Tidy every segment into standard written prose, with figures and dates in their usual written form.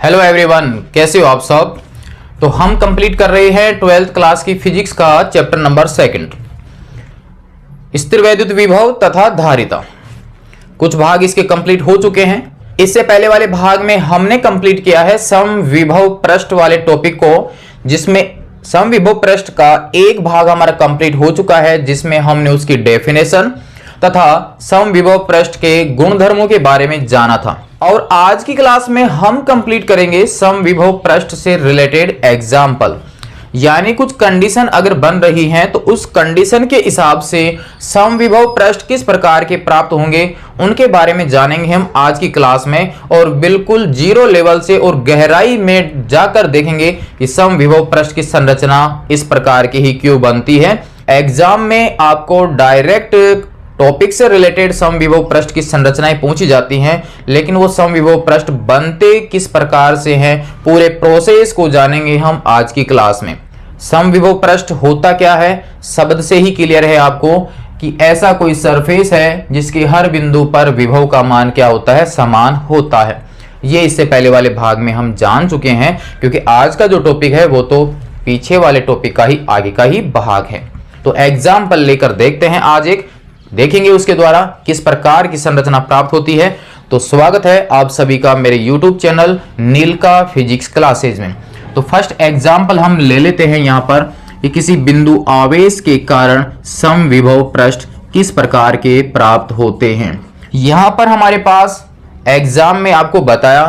Hello everyone, कैसे हो आप सब। तो हम कंप्लीट कर रहे हैं 12th क्लास की फिजिक्स का चैप्टर नंबर 2, स्थिर वैद्युत विभव तथा धारिता। कुछ भाग इसके कंप्लीट हो चुके हैं। इससे पहले वाले भाग में हमने कंप्लीट किया है समविभव पृष्ठ वाले टॉपिक को, जिसमें समविभव पृष्ठ का एक भाग हमारा कंप्लीट हो चुका है, जिसमें हमने उसकी डेफिनेशन तथा समविभव पृष्ठ के गुणधर्मों के बारे में जाना था। और आज की क्लास में हम कंप्लीट करेंगे समविभव पृष्ठ से रिलेटेड एग्जाम्पल, यानी कुछ कंडीशन अगर बन रही हैं तो उस कंडीशन के हिसाब से समविभव पृष्ठ किस प्रकार के प्राप्त होंगे उनके बारे में जानेंगे हम आज की क्लास में। और बिल्कुल जीरो लेवल से और गहराई में जाकर देखेंगे कि समविभव पृष्ठ की संरचना इस प्रकार की ही क्यों बनती है। एग्जाम में आपको डायरेक्ट टॉपिक से रिलेटेड समविभव पृष्ठ की संरचनाएं पूछी जाती हैं, लेकिन वो समविभव पृष्ठ बनते किस प्रकार से हैं, पूरे प्रोसेस को जानेंगे हम आज की क्लास में। समविभव पृष्ठ होता क्या है, शब्द से ही क्लियर है आपको कि ऐसा कोई सरफेस है जिसके हर बिंदु पर विभव का मान क्या होता है, समान होता है। ये इससे पहले वाले भाग में हम जान चुके हैं, क्योंकि आज का जो टॉपिक है वो तो पीछे वाले टॉपिक का ही आगे का ही भाग है। तो एग्जाम्पल लेकर देखते हैं, आज एक देखेंगे उसके द्वारा किस प्रकार की संरचना प्राप्त होती है। तो स्वागत है आप सभी का मेरे YouTube चैनल नील का फिजिक्स क्लासेज में। तो फर्स्ट एग्जाम्पल हम ले लेते हैं यहाँ पर कि किसी बिंदु आवेश के कारण समविभव पृष्ठ किस प्रकार के प्राप्त होते हैं। यहाँ पर हमारे पास एग्जाम में आपको बताया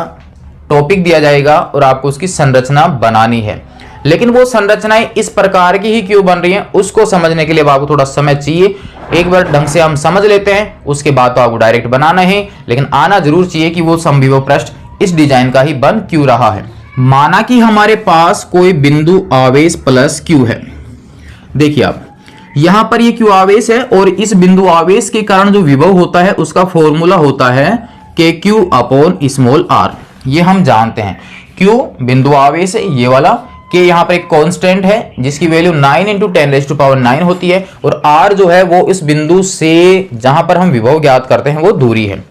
टॉपिक दिया जाएगा और आपको उसकी संरचना बनानी है, लेकिन वो संरचनाएं इस प्रकार की ही क्यों बन रही हैं उसको समझने के लिए आपको थोड़ा समय चाहिए। एक बार ढंग से हम समझ लेते हैं, उसके बाद तो आपको डायरेक्ट बनाना है, लेकिन आना जरूर चाहिए कि वो समविभव पृष्ठ इस डिजाइन का ही बन क्यों रहा है। माना कि हमारे पास कोई बिंदु आवेश प्लस क्यू है। देखिए आप यहां पर ये क्यू आवेश है और इस बिंदु आवेश के कारण जो विभव होता है उसका फॉर्मूला होता है के क्यू अपॉन स्मॉल आर। ये हम जानते हैं, क्यू बिंदु आवेश है ये वाला, कि यहाँ पर एक कांस्टेंट है जिसकी वैल्यू 9 × 10⁹ होती है, और r जो है वो इस बिंदु से जहां पर हम विभव ज्ञात करते हैं वो दूरी है।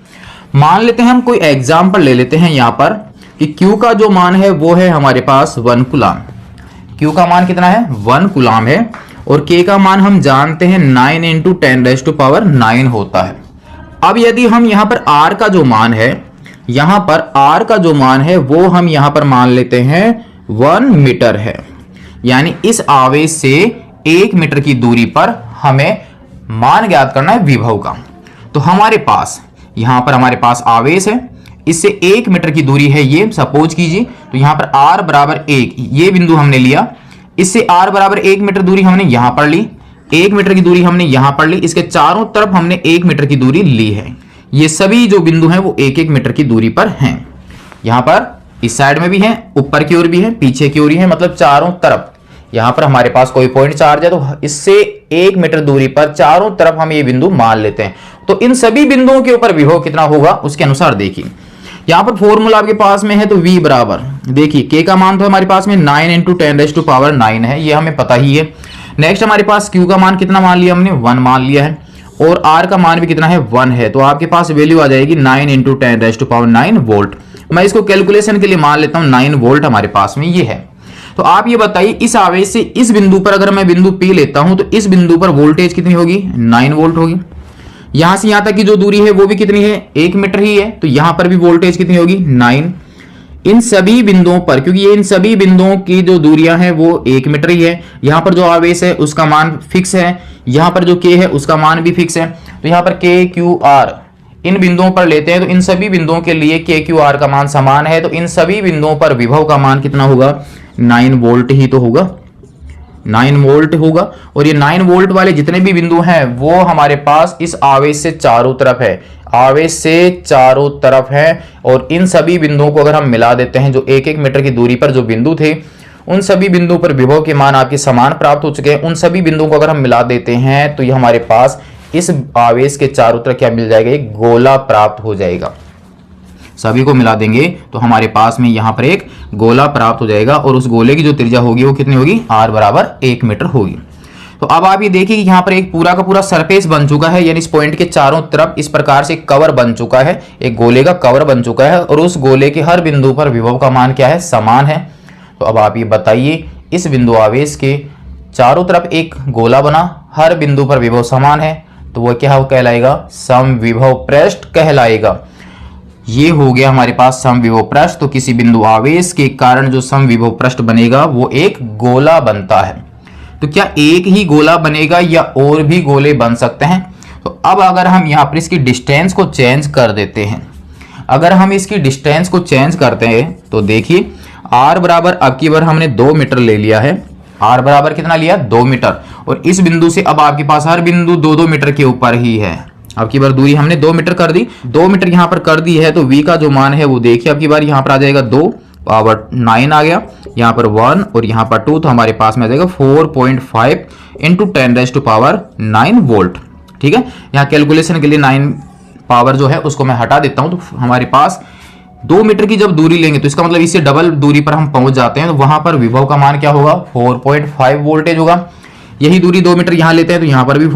मान लेते हैं हम कोई एग्जांपल ले लेते हैं यहाँ पर कि q का जो मान है वो है हमारे पास 1 कूलाम। q का मान कितना है, 1 कूलाम है, और k का मान हम जानते हैं 9 × 10⁹ होता है। अब यदि हम यहाँ पर r का जो मान है, यहाँ पर r का जो मान है वो हम यहाँ पर मान लेते हैं 1 मीटर है, यानी इस आवेश से 1 मीटर की दूरी पर हमें मान ज्ञात करना है विभव का। तो हमारे पास यहां पर हमारे पास आवेश है, इससे 1 मीटर की दूरी है ये सपोज कीजिए। तो यहां पर r बराबर 1 ये बिंदु हमने लिया, इससे r बराबर 1 मीटर दूरी हमने यहां पर ली, 1 मीटर की दूरी हमने यहां पर ली, इसके चारों तरफ हमने 1 मीटर की दूरी ली है। ये सभी जो बिंदु हैं वो 1-1 मीटर की दूरी पर हैं। यहां पर इस साइड में भी है, ऊपर की ओर भी है, पीछे की ओर भी है, मतलब चारों तरफ यहां पर हमारे पास कोई पॉइंट चार्ज है तो इससे 1 मीटर दूरी पर चारों तरफ हम ये बिंदु मान लेते हैं। तो इन सभी बिंदुओं के ऊपर विभव कितना होगा उसके अनुसार देखिए। यहां पर फॉर्मूला आपके पास में है, तो v बराबर देखिए k का मान तो हमारे पास में 9 × 10⁹ है, ये हमें पता ही है। नेक्स्ट हमारे पास q का मान कितना मान लिया हमने, 1 मान लिया है, और r का मान भी कितना है, 1 है। तो आपके पास वैल्यू आ जाएगी 9 × 10⁹ वोल्ट। मैं इसको कैलकुलेशन के लिए मान लेता हूं 9 वोल्ट हमारे पास में ये है। तो आप ये बताइए इस आवेश से इस बिंदु पर अगर मैं बिंदु P लेता हूं तो इस बिंदु पर वोल्टेज कितनी होगी, 9 वोल्ट होगी। यहां से यहां तक की जो दूरी है वो भी कितनी है, 1 मीटर ही है, तो यहां पर भी वोल्टेज कितनी होगी, 9। इन सभी बिंदुओं पर, क्योंकि ये इन सभी बिंदुओं की जो दूरियां हैं वो 1 मीटर ही है, यहां पर जो आवेश है उसका मान फिक्स है, यहां पर जो k है उसका मान भी फिक्स है। तो यहां पर k q r इन बिंदुओं पर लेते हैं तो इन सभी बिंदुओं के लिए k q r का मान समान है, तो इन सभी बिंदुओं पर विभव का मान कितना होगा, 9 वोल्ट ही तो होगा, 9 वोल्ट होगा। और ये 9 वोल्ट वाले जितने भी बिंदु हैं वो हमारे पास इस आवेश से चारों तरफ है, आवेश से चारों तरफ है। और इन सभी बिंदुओं को अगर हम मिला देते हैं, जो 1-1 मीटर की दूरी पर जो बिंदु थे उन सभी बिंदुओं पर विभव के मान आपके समान प्राप्त हो चुके हैं। उन सभी बिंदुओं को अगर हम मिला देते हैं तो ये हमारे पास इस आवेश के चारों तरफ क्या मिल जाएगा, एक गोला प्राप्त हो जाएगा। सभी को मिला देंगे तो हमारे पास में यहां पर एक गोला प्राप्त हो जाएगा, और उस गोले की जो त्रिज्या होगी वो कितनी होगी, r बराबर 1 मीटर होगी। तो अब आप ये देखिए कि यहाँ पर एक पूरा का पूरा सरफेस बन चुका है, यानी इस पॉइंट के चारों तरफ इस प्रकार से कवर बन चुका है, एक गोले का कवर बन चुका है और उस गोले के हर बिंदु पर विभव का मान क्या है, समान है। तो अब आप ये बताइए, इस बिंदु आवेश के चारों तरफ एक गोला बना, हर बिंदु पर विभव समान है, तो वह क्या कहलाएगा, समविभव पृष्ठ कहलाएगा। ये हो गया हमारे पास समविभव पृष्ठ। तो किसी बिंदु आवेश के कारण जो समविभव पृष्ठ बनेगा वो एक गोला बनता है। तो क्या एक ही गोला बनेगा या और भी गोले बन सकते हैं? तो अब अगर हम यहाँ पर इसकी डिस्टेंस को चेंज कर देते हैं, अगर हम इसकी डिस्टेंस को चेंज करते हैं तो देखिए r बराबर, अब की बार हमने 2 मीटर ले लिया है, r बराबर कितना लिया, 2 मीटर। और इस बिंदु से अब आपके पास हर बिंदु 2-2 मीटर के ऊपर ही है। अब की बार दूरी हमने 2 मीटर कर दी, 2 मीटर यहाँ पर कर दी है। तो v का जो मान है वो देखिए, अब की बार यहाँ पर आ जाएगा 2 पावर 9 आ गया, यहाँ पर 1 और यहाँ पर 2, तो हमारे पास में आ जाएगा 4.5 इंटू 10⁻⁹ वोल्ट। ठीक है, यहाँ कैलकुलेशन के लिए 9 पावर जो है उसको मैं हटा देता हूं। तो हमारे पास 2 मीटर की जब दूरी लेंगे तो इसका मतलब इससे डबल दूरी पर हम पहुंच जाते हैं, तो वहां पर विभव का मान क्या होगा, 4.5 वोल्टेज होगा। यही दूरी 2 मीटर यहां लेते हैं तो यहां पर भी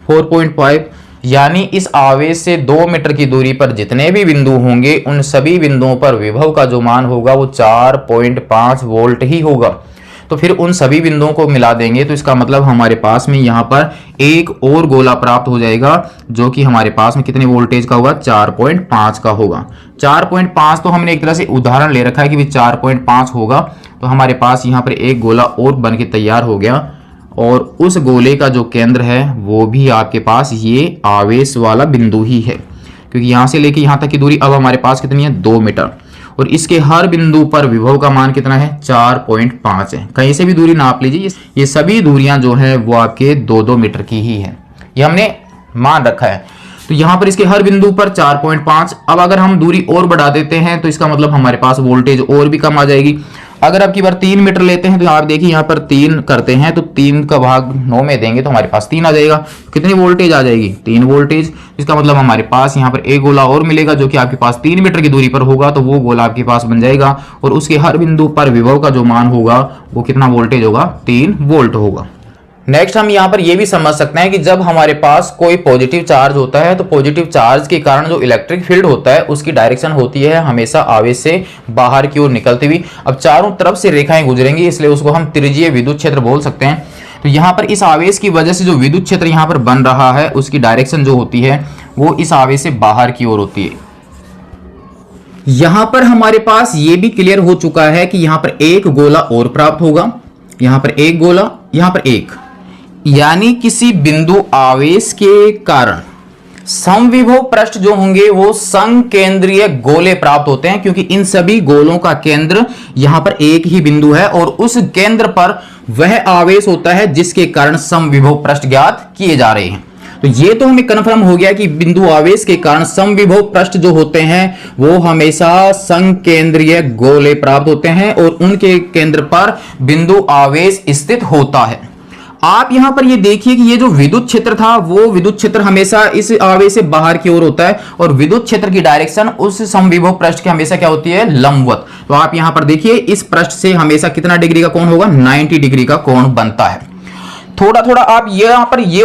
4.5, यानी इस आवेश से 2 मीटर की दूरी पर जितने भी बिंदु होंगे उन सभी बिंदुओं पर विभव का जो मान होगा वो 4.5 वोल्ट ही होगा। तो फिर उन सभी बिंदुओं को मिला देंगे तो इसका मतलब हमारे पास में यहाँ पर एक और गोला प्राप्त हो जाएगा जो कि हमारे पास में कितने वोल्टेज का होगा, 4.5 का होगा। 4.5 तो हमने एक तरह से उदाहरण ले रखा है कि भी 4.5 होगा, तो हमारे पास यहाँ पर एक गोला और बन के तैयार हो गया। और उस गोले का जो केंद्र है वो भी आपके पास ये आवेश वाला बिंदु ही है, क्योंकि यहाँ से लेके यहाँ तक की दूरी अब हमारे पास कितनी है, 2 मीटर। और इसके हर बिंदु पर विभव का मान कितना है, 4.5 है। कहीं से भी दूरी नाप लीजिए, ये सभी दूरियां जो है वो आपके 2-2 मीटर की ही है, ये हमने मान रखा है। तो यहाँ पर इसके हर बिंदु पर 4.5। अब अगर हम दूरी और बढ़ा देते हैं तो इसका मतलब हमारे पास वोल्टेज और भी कम आ जाएगी। अगर अब की बार 3 मीटर लेते हैं तो आप देखिए यहाँ पर 3 करते हैं तो 3 का भाग 9 में देंगे तो हमारे पास 3 आ जाएगा। कितनी वोल्टेज आ जाएगी, 3 वोल्टेज। इसका मतलब हमारे पास यहाँ पर एक गोला और मिलेगा जो कि आपके पास 3 मीटर की दूरी पर होगा, तो वो गोला आपके पास बन जाएगा और उसके हर बिंदु पर विभव का जो मान होगा वो कितना वोल्टेज होगा, 3 वोल्ट होगा। नेक्स्ट हम यहाँ पर ये भी समझ सकते हैं कि जब हमारे पास कोई पॉजिटिव चार्ज होता है तो पॉजिटिव चार्ज के कारण जो इलेक्ट्रिक फील्ड होता है उसकी डायरेक्शन होती है हमेशा आवेश से बाहर की ओर निकलती हुई। अब चारों तरफ से रेखाएं गुजरेंगी, इसलिए उसको हम त्रिज्यीय विद्युत क्षेत्र बोल सकते हैं। तो यहाँ पर इस आवेश की वजह से जो विद्युत क्षेत्र यहाँ पर बन रहा है उसकी डायरेक्शन जो होती है वो इस आवेश से बाहर की ओर होती है। यहां पर हमारे पास ये भी क्लियर हो चुका है कि यहां पर एक गोला और प्राप्त होगा, यहां पर एक गोला, यहां पर एक, यानी किसी बिंदु आवेश के कारण समविभव पृष्ठ जो होंगे वो संकेंद्रीय गोले प्राप्त होते हैं, क्योंकि इन सभी गोलों का केंद्र यहां पर एक ही बिंदु है और उस केंद्र पर वह आवेश होता है जिसके कारण समविभव पृष्ठ ज्ञात किए जा रहे हैं। तो ये तो हमें कन्फर्म हो गया कि बिंदु आवेश के कारण समविभव पृष्ठ जो होते हैं वो हमेशा संकेंद्रीय गोले प्राप्त होते हैं और उनके केंद्र पर बिंदु आवेश स्थित होता है। आप यहां पर ये देखिए कि ये जो विद्युत क्षेत्र था वो विद्युत क्षेत्र हमेशा इस आवेश से बाहर की ओर होता है और विद्युत क्षेत्र की डायरेक्शन उस समविभव पृष्ठ की हमेशा क्या होती है, लंबवत। तो आप यहां पर देखिए इस पृष्ठ से हमेशा कितना डिग्री का कोण होगा, 90 डिग्री का कोण बनता है। थोड़ा थोड़ा आप यहां पर ये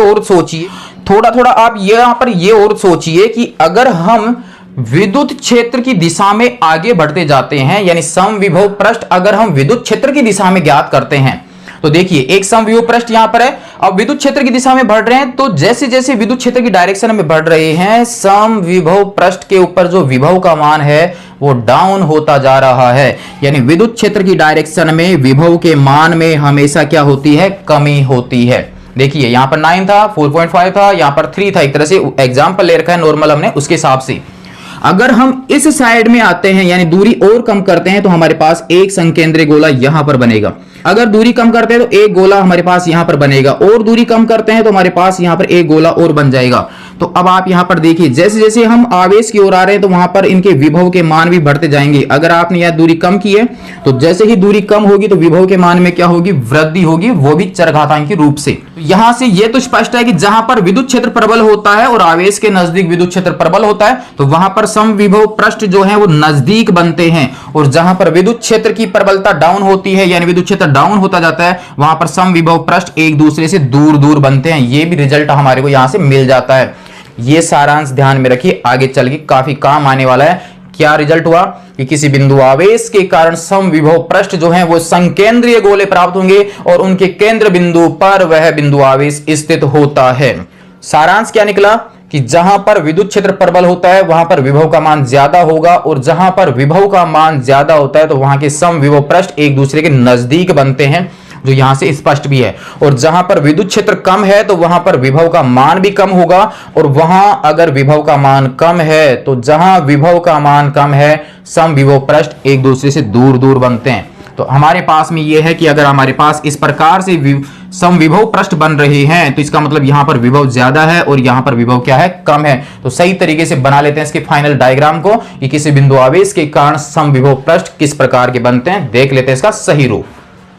और सोचिए, कि अगर हम विद्युत क्षेत्र की दिशा में आगे बढ़ते जाते हैं, यानी समविभव पृष्ठ अगर हम विद्युत क्षेत्र की दिशा में ज्ञात करते हैं, तो देखिए एक समविभव पृष्ठ यहां पर है, अब विद्युत क्षेत्र की दिशा में बढ़ रहे हैं, तो जैसे जैसे विद्युत क्षेत्र की डायरेक्शन में बढ़ रहे हैं समविभव पृष्ठ के ऊपर जो विभव का मान है वो डाउन होता जा रहा है, यानी विद्युत क्षेत्र की डायरेक्शन में विभव के मान में हमेशा क्या होती है, कमी होती है। देखिए यहां पर 9 था, 4.5 था, यहां पर 3 था, एक तरह से एग्जांपल ले रखा है नॉर्मल हमने उसके हिसाब से। अगर हम इस साइड में आते हैं यानी दूरी और कम करते हैं तो हमारे पास एक संकेंद्रीय गोला यहां पर बनेगा। अगर दूरी कम करते हैं तो एक गोला हमारे पास यहां पर बनेगा और दूरी कम करते हैं तो हमारे पास यहां पर एक गोला और बन जाएगा। तो अब आप यहां पर देखिए जैसे जैसे हम आवेश की ओर आ रहे हैं तो वहां पर इनके विभव के मान भी बढ़ते जाएंगे। अगर आपने यह दूरी कम की है तो जैसे ही दूरी कम होगी तो विभव के मान में क्या होगी, वृद्धि होगी, वो भी चरघातांकी रूप से। तो यहां से ये तो स्पष्ट है कि जहां पर विद्युत क्षेत्र प्रबल होता है और आवेश के नजदीक विद्युत क्षेत्र प्रबल होता है तो वहां पर समविभव पृष्ठ जो है वो नजदीक बनते हैं, और जहां पर विद्युत क्षेत्र की प्रबलता डाउन होती है यानी विद्युत क्षेत्र डाउन होता जाता है वहां पर समविभव पृष्ठ एक दूसरे से दूर दूर बनते हैं। ये भी रिजल्ट हमारे को यहां से मिल जाता है। ये सारांश ध्यान में रखिए, आगे चल के काफी काम आने वाला है। क्या रिजल्ट हुआ कि किसी बिंदु आवेश के कारण समविभव पृष्ठ जो है वो संकेंद्रीय गोले प्राप्त होंगे और उनके केंद्र बिंदु पर वह बिंदु आवेश स्थित होता है। सारांश क्या निकला कि जहां पर विद्युत क्षेत्र प्रबल होता है वहां पर विभव का मान ज्यादा होगा, और जहां पर विभव का मान ज्यादा होता है तो वहां के समविभव पृष्ठ एक दूसरे के नजदीक बनते हैं, जो यहां से स्पष्ट भी है। और जहां पर विद्युत क्षेत्र कम है तो वहां पर विभव का मान भी कम होगा, और वहां अगर विभव का मान कम है तो जहां विभव का मान कम है समविभव पृष्ठ एक दूसरे से दूर दूर बनते हैं। तो हमारे पास में यह है कि अगर हमारे पास इस प्रकार से समविभव पृष्ठ बन रहे हैं तो इसका मतलब यहां पर विभव ज्यादा है और यहां पर विभव क्या है, कम है। तो सही तरीके से बना लेते हैं इसके फाइनल डायग्राम को कि किसी बिंदु आवेश के कारण समविभव पृष्ठ किस प्रकार के बनते हैं। देख लेते हैं इसका सही रूप।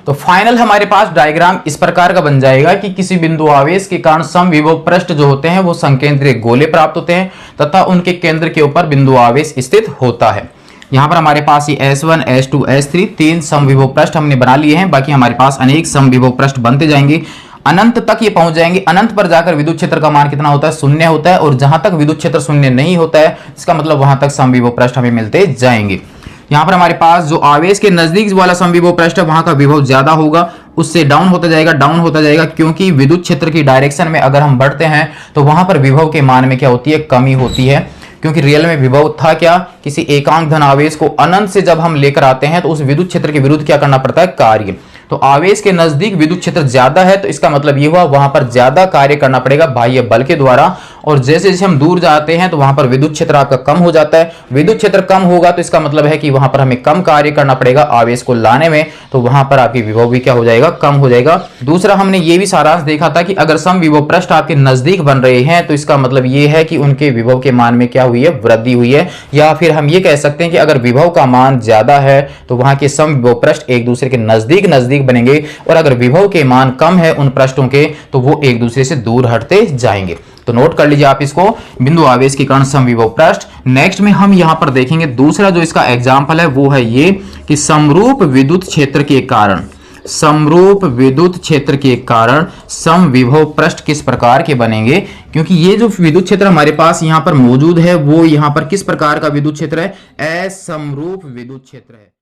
तो फाइनल हमारे पास डायग्राम इस प्रकार का बन जाएगा कि किसी बिंदु आवेश के कारण समविभव पृष्ठ जो होते हैं वो संकेंद्रीय गोले प्राप्त होते हैं तथा उनके केंद्र के ऊपर बिंदु आवेश स्थित होता है। यहां पर हमारे पास ये S1, S2, S3 तीन समविभव पृष्ठ हमने बना लिए हैं। बाकी हमारे पास अनेक समविभव पृष्ठ बनते जाएंगे, अनंत तक ये पहुंच जाएंगे। अनंत पर जाकर विद्युत क्षेत्र का मान कितना होता है, शून्य होता है, और जहां तक विद्युत क्षेत्र शून्य नहीं होता है इसका मतलब वहां तक समविभव पृष्ठ हमें मिलते जाएंगे। यहां पर हमारे पास जो आवेश के नजदीक वाला समविभव पृष्ठ है वहां का विभव ज्यादा होगा, उससे डाउन होता जाएगा, क्योंकि विद्युत क्षेत्र की डायरेक्शन में अगर हम बढ़ते हैं तो वहां पर विभव के मान में क्या होती है, कमी होती है। क्योंकि रियल में विभव था क्या, किसी एकांक धन आवेश को अनंत से जब हम लेकर आते हैं तो उस विद्युत क्षेत्र के विरुद्ध क्या करना पड़ता है, कार्य। तो आवेश के नजदीक विद्युत क्षेत्र ज्यादा है तो इसका मतलब ये हुआ वहां पर ज्यादा कार्य करना पड़ेगा बाह्य बल के द्वारा, और जैसे जैसे हम दूर जाते हैं तो वहां पर विद्युत क्षेत्र आपका कम हो जाता है। विद्युत क्षेत्र कम होगा तो इसका मतलब है कि वहां पर हमें कम कार्य करना पड़ेगा आवेश को लाने में, तो वहां पर आपकी विभव भी क्या हो जाएगा, कम हो जाएगा। दूसरा हमने ये भी सारांश देखा था कि अगर समविभव पृष्ठ आपके नजदीक बन रहे हैं तो इसका मतलब ये है कि उनके विभव के मान में क्या हुई है, वृद्धि हुई है। या फिर हम ये कह सकते हैं कि अगर विभव का मान ज्यादा है तो वहां के समविभव पृष्ठ एक दूसरे के नजदीक बनेंगे, और अगर विभव के मान कम है उन पृष्ठों के तो वो एक दूसरे से दूर हटते जाएंगे। तो नोट कर लीजिए आप इसको, बिंदु आवेश के कारण समविभव पृष्ठ। नेक्स्ट में हम यहां पर देखेंगे दूसरा जो इसका एग्जांपल है वो है ये कि समरूप विद्युत क्षेत्र के कारण समविभव पृष्ठ किस प्रकार के बनेंगे। क्योंकि ये जो विद्युत क्षेत्र हमारे पास यहां पर मौजूद है वो यहां पर किस प्रकार का विद्युत क्षेत्र है, असमरूप विद्युत क्षेत्र है।